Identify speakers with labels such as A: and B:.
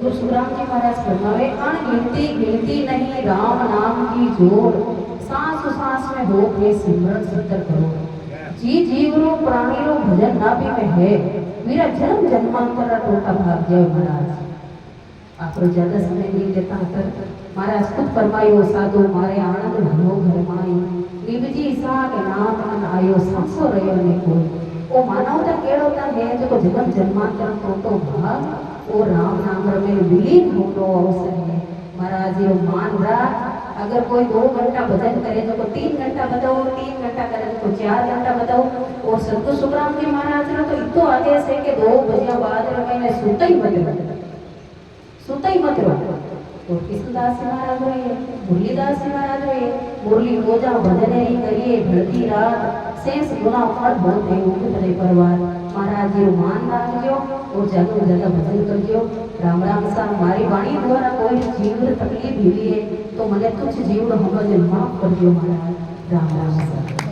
A: सतगुरु सुखराम जी महाराज फरमावे अनगिनती गिनती नहीं राम नाम की जोड़ सांस सांस में हो के सिमरन 70 करोड़ जी जीव रो प्राणी रो भजन नाभि में है मेरा जन्म जन्मांतर रा टोटा भाग जय महाराज। आपरो ज्यादा समय नहीं लेता कर महाराज खुद फरमायो साधु मारे आनंद भलो घर माई निवजी सा के नाम अन आयो सांसो रयो ने कोई ओ मानवता केड़ोता है जो जन्म जन्मांतर टोटो भाग ओ राम नाम में विलीन होनो अवसर है। महाराज ये मान राख अगर कोई 2 घंटा भजन करे तो 3 घंटा बताओ 3 घंटा करे तो 4 घंटा बताओ। और सतगुरु सुखराम जी महाराज रो तो इतो आदेश है कि 2 बजे बाद मैंने सुता ही मत रहो। और कृष्णदास महाराज रहे मुरलीदास महाराज रहे मुरली रोजा भजन ही करिए ढलती रात शेष गुना फल बहुत है उठे परवार। महाराज जी मान राखजो और जगह जगह भजन करजो। राम राम सा मारी वाणी द्वारा कोई जीव तकलीफ हुई है तो मने तुझ जीव हमने माफ करजो महाराज। राम राम सा।